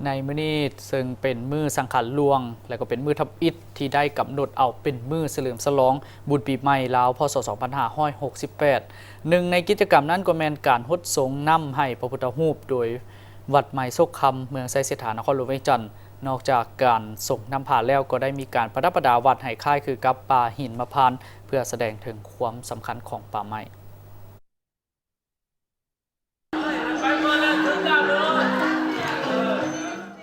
ในมื้อนี้ซึ่งเป็นมื้อสังขารหลวงและก็เป็นมื้อทับอิฐที่ได้กำหนดเอาเป็นมื้อเฉลิมฉลองบุญปีใหม่ลาวพศ2568หนึ่งในกิจกรรมนั้นก็แม่นการฮดสงน้ำให้พระพุทธรูปโดยวัดใหม่โซกคำเมืองไซเสถานครหลวงเวียงจันทน์นอกจากการส่งน้ำผ่าแล้วก็ได้มีการประดับประดาวัดให้คล้ายคือกับป่าหินมะพร้าวเพื่อแสดงถึงความสำคัญของป่าไม้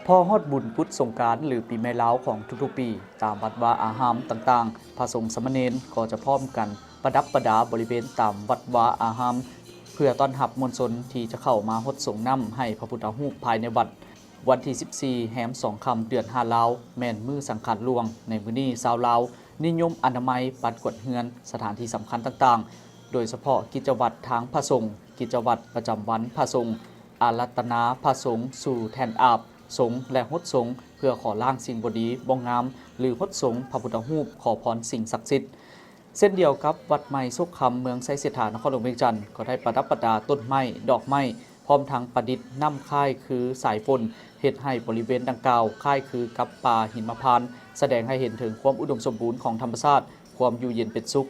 พอฮอดบุญพุทธสงกรานต์หรือปีใหม่ลาวของทุกๆปีตามวัดวาอารามต่างๆพระสงฆ์สามเณรก็จะพร้อมกันประดับประดาบริเวณตามวัดวาอารามเพื่อต้อนรับมวลชนที่จะเข้ามาฮดสงน้ำให้พระพุทธรูปภายในวัดวันที่14แรม2ค่ำเดือน5ลาวแม่นมื้อสังขารหลวงในมื้อนี้ชาวลาวนิยมอนามัยปัดกวาดเฮือนสถานที่สำคัญต่างๆโดยเฉพาะกิจวัตรทางพระสงฆ์กิจวัตรประจำวันพระสงฆ์อารัตนาพระสงฆ์สู่แทนอาบสงฆ์และฮดสงฆ์เพื่อขอล้างสิ่งบ่ดีบ่งามหรือฮดสงฆ์พระพุทธรูปขอพรสิ่งศักดิ์สิทธิ์เส้นเดียวกับวัดใหม่โซกคำเมืองไซเสถานครหลวงเวียงจันทน์ก็ได้ประดับประดาต้นไม้ดอกไม้พร้อมทั้งประดิษฐ์น้ำค่ายคือสายฝนเฮ็ดให้บริเวณดังกล่าวคล้ายคือกับป่าหินมะพร้าวแสดงให้เห็นถึงความอุดมสมบูรณ์ของธรรมชาติความอยู่เย็นเป็นสุข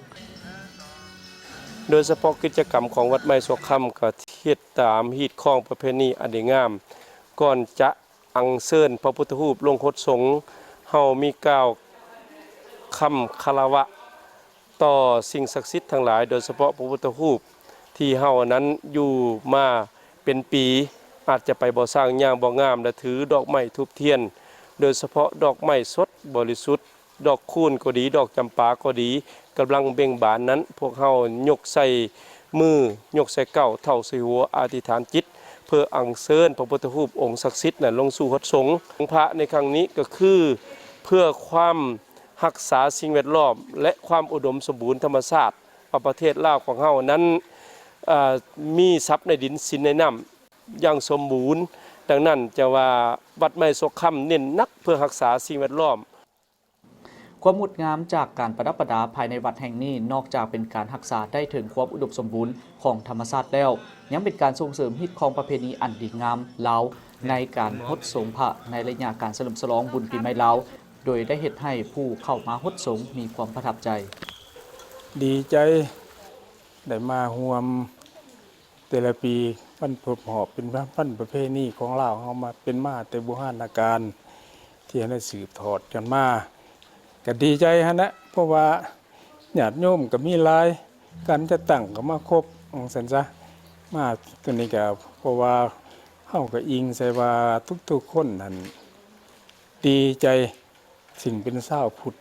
โดยเฉพาะกิจกรรมของวัดไม้โซกคำก็เฮ็ดตามฮีตของประเพณีอันดีงามก่อนจะอัญเชิญพระพุทธรูปลงฮดสงฆ์เฮามีกล่าวคำคารวะต่อสิ่งศักดิ์สิทธิ์ทั้งหลายโดยเฉพาะพระพุทธรูปที่เฮานั้นอยู่มาเป็นปีอาจจะไปบ่สร้างอย่างบ่งามและถือดอกไม้ทูบเทียนโดยเฉพาะดอกไม้สดบริสุทธิ์ดอกคูนก็ดีดอกจำปาก็ดีกำลังเบ่งบานนั้นพวกเฮายกใส่มือยกใส่เก้าเท่าใส่หัวอธิษฐานจิตเพื่ออัญเชิญพระพุทธรูปองค์ศักดิ์สิทธิ์ลงสู่ฮดสงฆ์พระในครั้งนี้ก็คือเพื่อความรักษาสิ่งแวดล้อมและความอุดมสมบูรณ์ธรรมชาติประเทศลาวของเฮานั้นมีทรัพย์ในดินสินในน้ำอย่างสมบูรณ์ดังนั้นจะว่าวัดไม้โซกคำเน้นนักเพื่อรักษาสิ่งแวดล้อมความงดงามจากการประดับประดาภายในวัดแห่งนี้นอกจากเป็นการรักษาได้ถึงความอุดมสมบูรณ์ของธรรมชาติแล้วยังเป็นการส่งเสริมฮิตของประเพณีอันดีงามลาวในการฮดสงพระในระยะการเฉลิมฉลองบุญปีใหม่ลาวโดยได้เฮ็ดให้ผู้เข้ามาฮดสงมีความประทับใจดีใจได้มาร่วมแต่ละปีวันพบหอบเป็นวันประเพณีของลาวเฮามาเป็นมาแต่โบราณกาลที่ได้สืบทอดกันมาก็ดีใจฮะนะเพราะว่าญาติโยมก็มีหลายการจะตั้งก็มาครบซั่นซะมาตัวนี้ก็เพราะว่าเฮาก็อิงใส่ว่าทุกๆคนนั่นดีใจสิ่งเป็นชาวพุทธ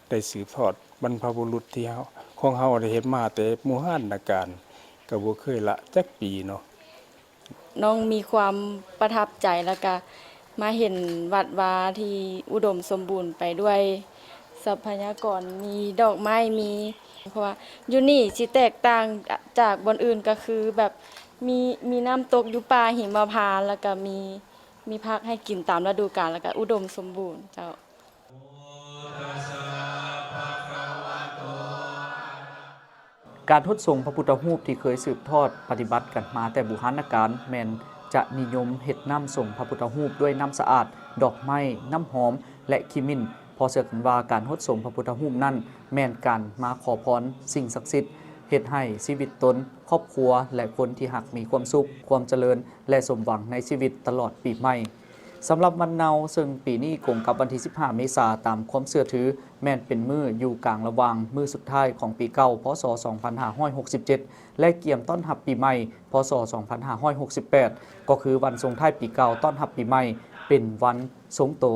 ได้สืบทอดบรรพบุรุษที่เฮาของเฮาได้เฮ็ดมาแต่โบราณกาลก็บ่เคยละจักปีเนาะน้องมีความประทับใจแล้วก็มาเห็นวัดวาที่อุดมสมบูรณ์ไปด้วยทรัพยากรมีดอกไม้เพราะว่าอยู่นี่สิแตกต่างจากบนอื่นก็คือแบบมีน้ำตกอยู่ป่าหิมพานต์แล้วก็มีพักให้กินตามฤดูกาลแล้วก็อุดมสมบูรณ์เจ้าการทดสงพระพุทธรูปที่เคยสืบทอดปฏิบัติกันมาแต่โบราณกาลแม่นจะนิยมเฮ็ดน้ำส่งพระพุทธรูปด้วยน้ำสะอาดดอกไม้น้ำหอมและขีมิ้นพอเชื่อกันว่าการทดสงพระพุทธรูปนั้นแม่นการมาขอพรสิ่งศักดิ์สิทธิ์เฮ็ดให้ชีวิตตนครอบครัวและคนที่หักมีความสุขความเจริญและสมหวังในชีวิตตลอดปีใหม่สำหรับวันเนาซึ่งปีนี้กงกับวันที่15เมษายนตามความเชื่อถือแม่นเป็นมื้ออยู่กลางระหว่างมื้อสุดท้ายของปีเก่าพศ2567และเกี่ยมต้อนรับปีใหม่พศ2568ก็คือวันส่งท้ายปีเก่าต้อนรับปีใหม่เป็นวันสงโต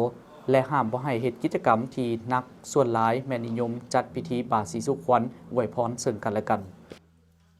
และห้ามบ่ให้เฮ็ดกิจกรรมที่นักส่วนหลายแม่นนิยมจัดพิธีบาสีสุขวัญอวยพรซึ่งกันและกัน